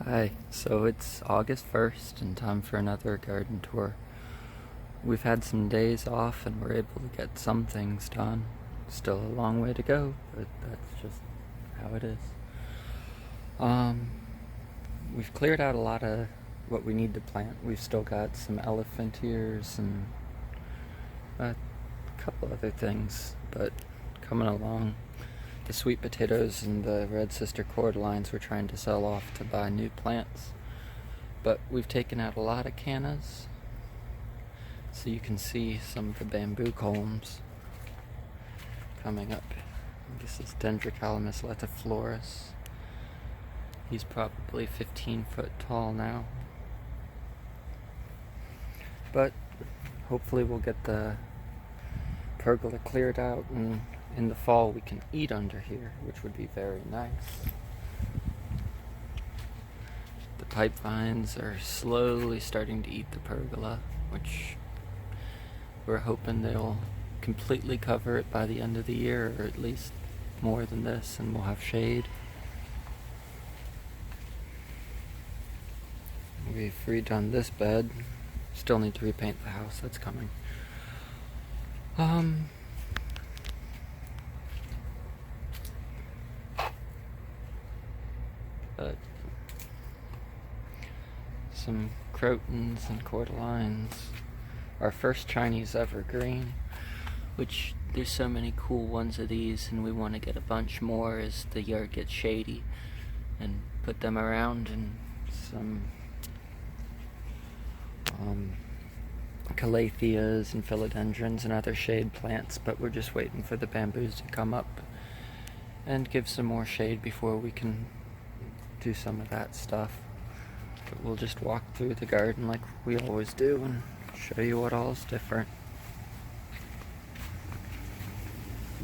Hi, so it's August 1st and time for another garden tour. We've had some days off and we're able to get some things done. Still a long way to go, but that's just how it is. We've cleared out a lot of what we need to plant. We've still got some elephant ears and a couple other things, but coming along. The sweet potatoes and the red sister cordylines we're trying to sell off to buy new plants. But we've taken out a lot of cannas, so you can see some of the bamboo culms coming up. This is Dendrocalamus letiflorus. He's probably 15 foot tall now. But hopefully we'll get the pergola cleared out, and in the fall we can eat under here, which would be very nice. The pipe vines are slowly starting to eat the pergola, which we're hoping they'll completely cover it by the end of the year, or at least more than this, and we'll have shade. We've redone this bed. Still need to repaint the house, that's coming. But some crotons and cordylines. Our first Chinese evergreen, which there's so many cool ones of these, and we want to get a bunch more as the yard gets shady and put them around, and some calatheas and philodendrons and other shade plants, but we're just waiting for the bamboos to come up and give some more shade before we can do some of that stuff. But we'll just walk through the garden like we always do and show you what all is different.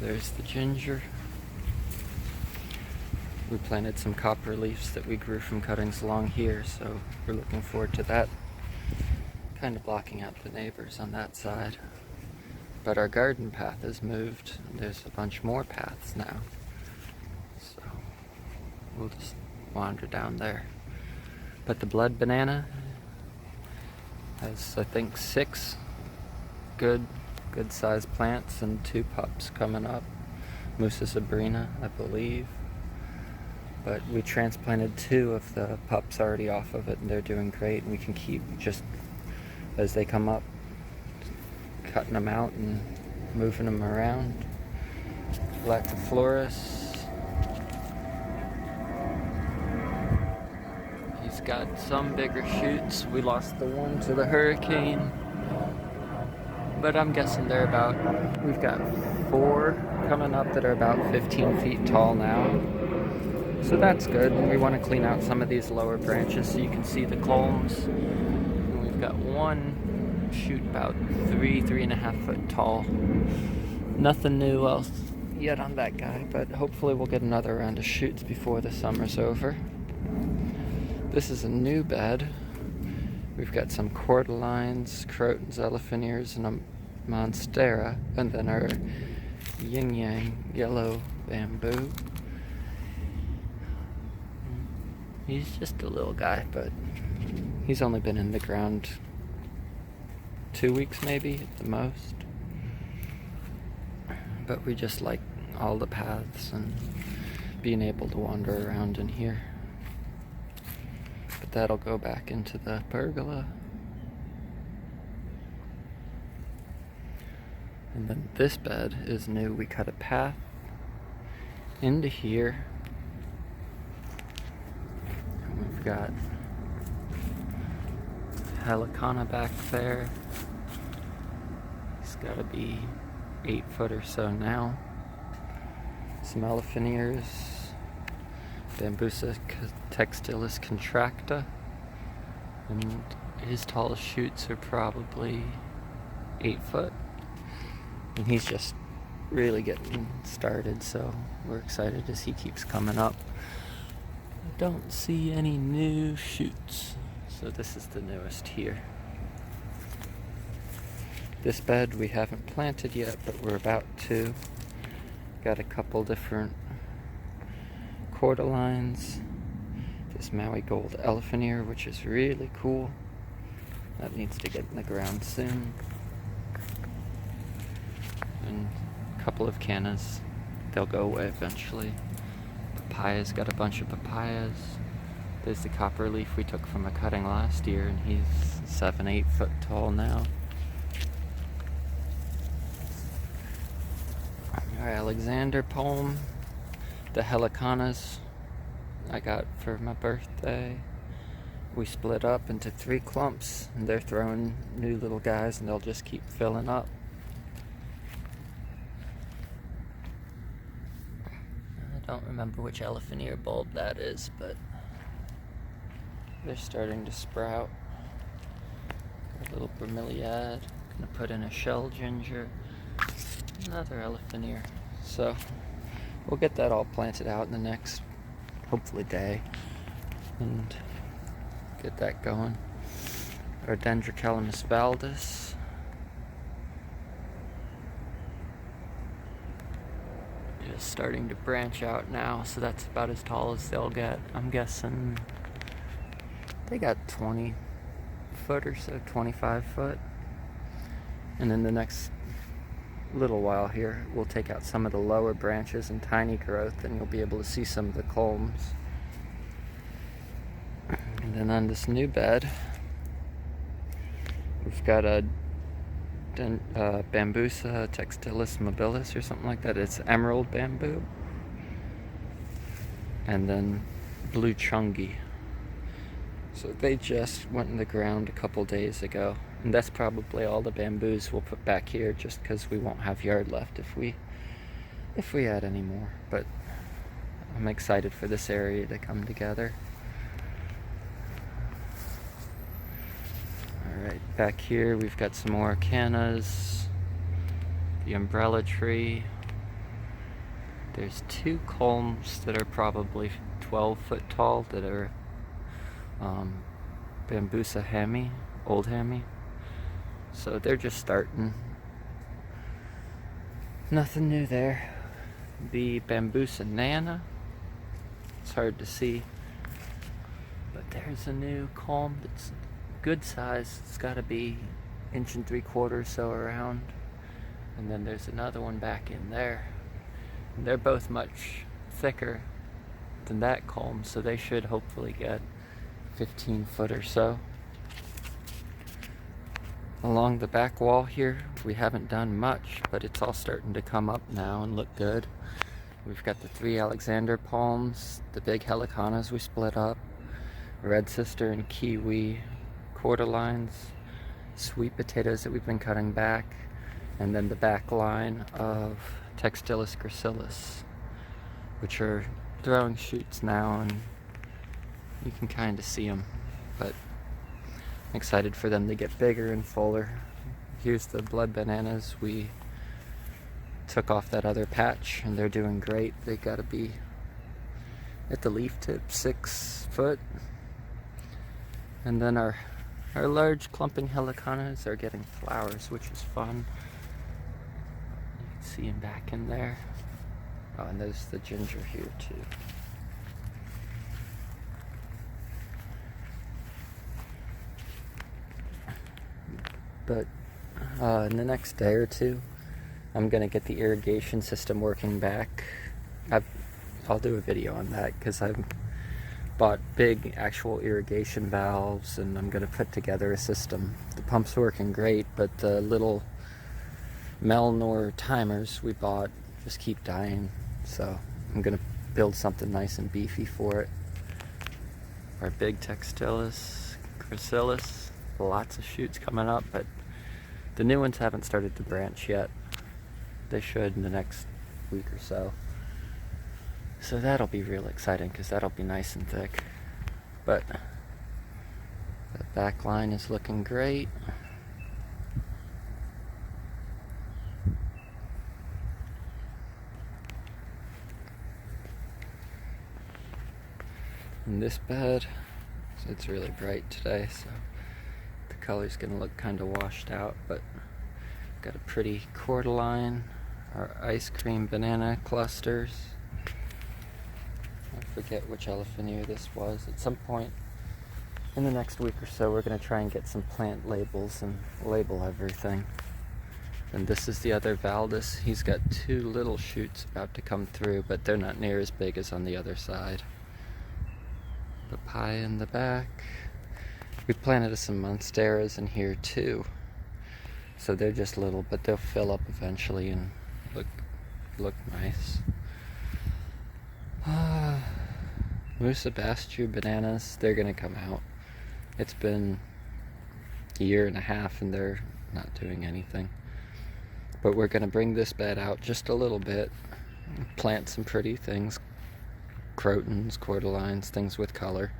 There's the ginger. We planted some copper leaves that we grew from cuttings along here, so we're looking forward to that. Kind of blocking out the neighbors on that side. But our garden path has moved. There's a bunch more paths now. So we'll just wander down there. But the blood banana has, I think, 6 good sized plants and 2 pups coming up. Musa sabrina, I believe. But we transplanted 2 of the pups already off of it, and they're doing great, and we can keep just as they come up, cutting them out and moving them around. Letiflorus. He's got some bigger shoots. We lost the one to the hurricane, but I'm guessing we've got 4 coming up that are about 15 feet tall now. So that's good. And we want to clean out some of these lower branches so you can see the culms. We've got one shoot about 3.5 foot tall. Nothing new else yet on that guy, but hopefully we'll get another round of shoots before the summer's over. This is a new bed. We've got some cordylines, crotons, elephant ears, and a monstera, and then our yin-yang yellow bamboo. He's just a little guy, but he's only been in the ground 2 weeks maybe at the most. But we just like all the paths and being able to wander around in here. But that'll go back into the pergola. And then this bed is new. We cut a path into here. And we've got Helicona back there. He's got to be 8 foot or so now. Some elephant ears. Bambusa textilis contracta. And his tallest shoots are probably 8 foot. And he's just really getting started, so we're excited as he keeps coming up. I don't see any new shoots. So this is the newest here. This bed we haven't planted yet, but we're about to. Got a couple different cordylines. this Maui gold elephant ear, which is really cool. That needs to get in the ground soon. And a couple of Cannas. They'll go away eventually. Papayas, got a bunch of papayas. There's the copper leaf we took from a cutting last year, and he's 7-8 foot tall now. Our Alexander palm, the Heliconas I got for my birthday. We split up into 3 clumps, and they're throwing new little guys, and they'll just keep filling up. I don't remember which elephant ear bulb that is, but they're starting to sprout. A little bromeliad. Gonna put in a shell ginger. Another elephant ear. So we'll get that all planted out in the next, hopefully, day, and get that going. Our Dendrocalamus valdes. Just starting to branch out now, so that's about as tall as they'll get. I'm guessing they got 20 foot or so, 25 foot. And in the next little while here, we'll take out some of the lower branches and tiny growth, and you'll be able to see some of the culms. And then on this new bed, we've got a Bambusa textilis mobilis or something like that. It's emerald bamboo. And then blue chungi. So they just went in the ground a couple days ago. And that's probably all the bamboos we'll put back here, just because we won't have yard left if we add any more. But I'm excited for this area to come together. Alright, back here we've got some more Cannas, the umbrella tree. There's 2 culms that are probably 12 foot tall that are Bambusa hammy, old hammy. So they're just starting. Nothing new there. The Bambusa nana. It's hard to see. But there's a new culm that's good size. It's got to be 1 3/4 or so around. And then there's another one back in there. And they're both much thicker than that culm, so they should hopefully get 15 foot or so. Along the back wall here, we haven't done much, but it's all starting to come up now and look good. We've got the 3 Alexander palms, the big Heliconas we split up, red sister and kiwi, cordyline, sweet potatoes that we've been cutting back, and then the back line of Textilis gracilis, which are throwing shoots now, and you can kind of see them, but I'm excited for them to get bigger and fuller. Here's the blood bananas. We took off that other patch, and they're doing great. They got to be at the leaf tip 6 foot. And then our large clumping heliconas are getting flowers, which is fun. You can see them back in there. Oh, and there's the ginger here too. But in the next day or two, I'm gonna get the irrigation system working back. I'll do a video on that, because I've bought big actual irrigation valves, and I'm gonna put together a system. The pump's working great, but the little Melnor timers we bought just keep dying. So I'm gonna build something nice and beefy for it. Our big Textilis gracilis. Lots of shoots coming up, but the new ones haven't started to branch yet. They should in the next week or so. So that'll be real exciting, because that'll be nice and thick. But the back line is looking great. In this bed, so it's really bright today, so the color's gonna look kind of washed out, but got a pretty cordyline, our ice cream banana clusters, our forget which Alephanier this was. At some point in the next week or so, we're going to try and get some plant labels and label everything. And this is the other valdes. He's got 2 little shoots about to come through, but they're not near as big as on the other side. Papaya in the back. We planted some monsteras in here too. So they're just little, but they'll fill up eventually and look nice. Musa Bastru bananas, they're gonna come out. It's been a year and a half and they're not doing anything. But we're gonna bring this bed out just a little bit, plant some pretty things, crotons, cordylines, things with color.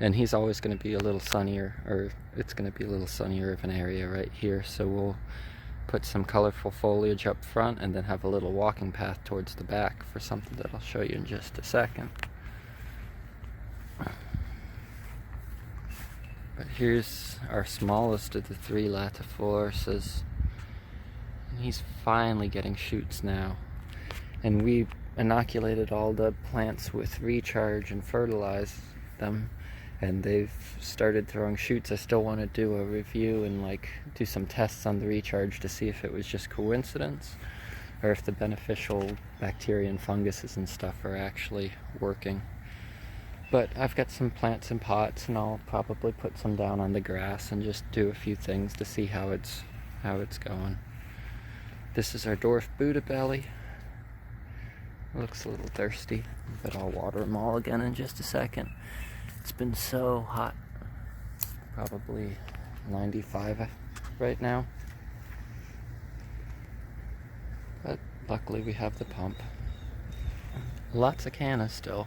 And he's always gonna be a little sunnier, or it's gonna be a little sunnier of an area right here. So we'll put some colorful foliage up front and then have a little walking path towards the back for something that I'll show you in just a second. But here's our smallest of the 3 latifloruses. And he's finally getting shoots now. And we inoculated all the plants with recharge and fertilized them. And they've started throwing shoots. I still want to do a review and do some tests on the recharge to see if it was just coincidence or if the beneficial bacteria and funguses and stuff are actually working. But I've got some plants in pots and I'll probably put some down on the grass and just do a few things to see how it's going. This is our dwarf Buddha belly. Looks a little thirsty, but I'll water them all again in just a second. It's been so hot, probably 95 right now, but luckily we have the pump. Lots of Cannas still,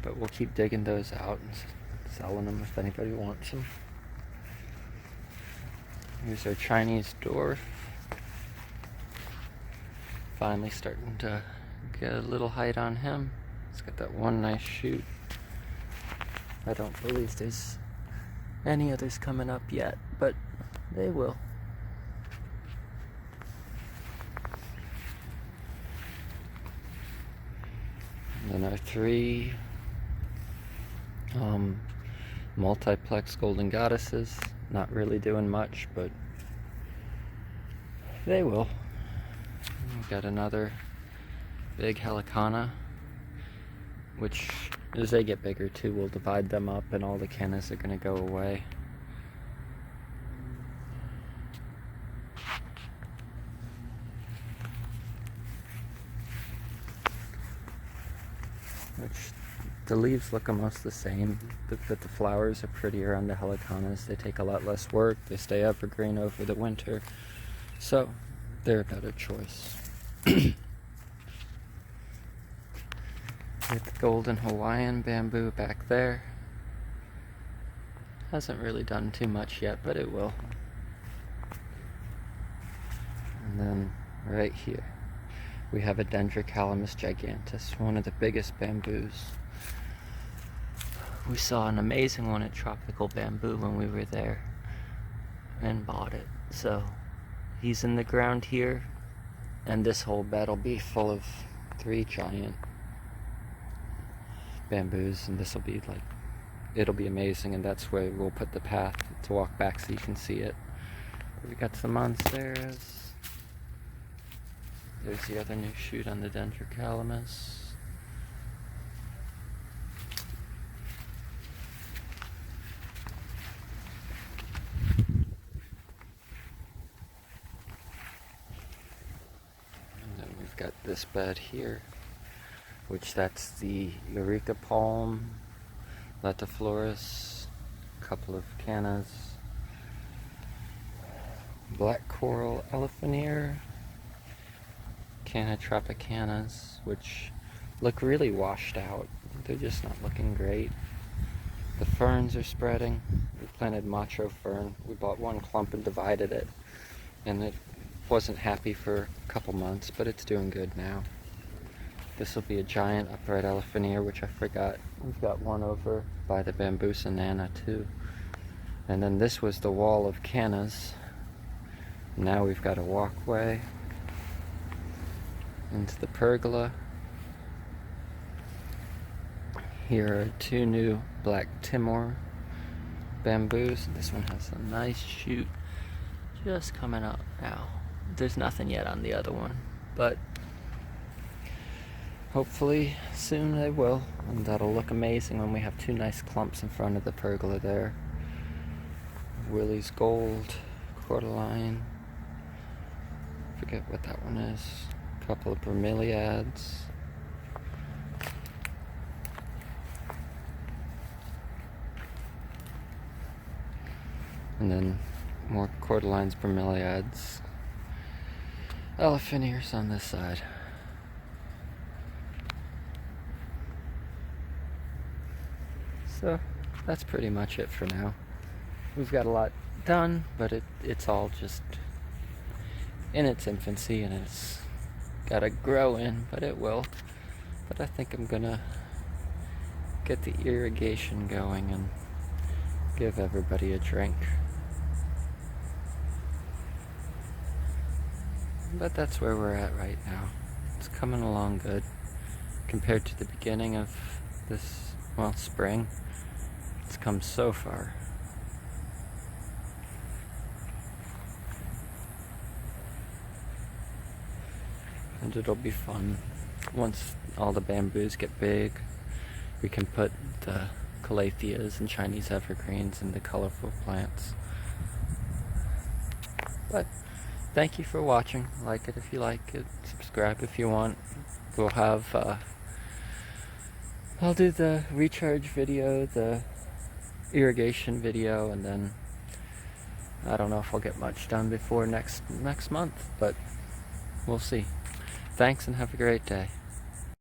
but we'll keep digging those out and selling them if anybody wants them. Here's our Chinese dwarf, finally starting to get a little height on him. He's got that one nice shoot. I don't believe there's any others coming up yet, but they will. And then our 3 multiplex golden goddesses, not really doing much, but they will. We've got another big Helicona, which as they get bigger too, we'll divide them up and all the Cannas are going to go away. Which the leaves look almost the same, but the flowers are prettier on the Heliconas. They take a lot less work, they stay evergreen over the winter, so they're a better choice. With the golden Hawaiian bamboo back there. Hasn't really done too much yet, but it will. And then right here we have a Dendrocalamus gigantus, one of the biggest bamboos. We saw an amazing one at Tropical Bamboo when we were there and bought it. So he's in the ground here, and this whole bed will be full of 3 giant bamboos, and this will be it'll be amazing, and that's where we'll put the path to walk back so you can see it. We got some monsteras. There's the other new shoot on the Dendrocalamus. And then we've got this bed here, which that's the Eureka palm, latiflorus, a couple of Cannas, black coral Alephanier, Canna tropicanas, which look really washed out. They're just not looking great. The ferns are spreading. We planted macho fern. We bought one clump and divided it, and it wasn't happy for a couple months, but it's doing good now. This will be a giant upright Alephanier, which I forgot. We've got one over by the Bambusa Nana too. And then this was the wall of Cannas. Now we've got a walkway into the pergola. Here are two new Black Timor bamboos. This one has a nice shoot just coming up now. There's nothing yet on the other one, but hopefully soon they will, and that'll look amazing when we have two nice clumps in front of the pergola there. Willie's Gold, Cordyline, forget what that one is, a couple of bromeliads, and then more Cordylines, bromeliads, elephant ears on this side. So that's pretty much it for now. We've got a lot done, but it's all just in its infancy, and it's got to grow in, but it will. But I think I'm gonna get the irrigation going and give everybody a drink. But that's where we're at right now. It's coming along good compared to the beginning of this, well, spring. It's come so far. And it'll be fun. Once all the bamboos get big, we can put the calatheas and Chinese evergreens into colorful plants. But thank you for watching. Like it if you like it. Subscribe if you want. We'll have, I'll do the recharge video, the irrigation video, and then I don't know if I'll get much done before next month, but we'll see. Thanks and have a great day.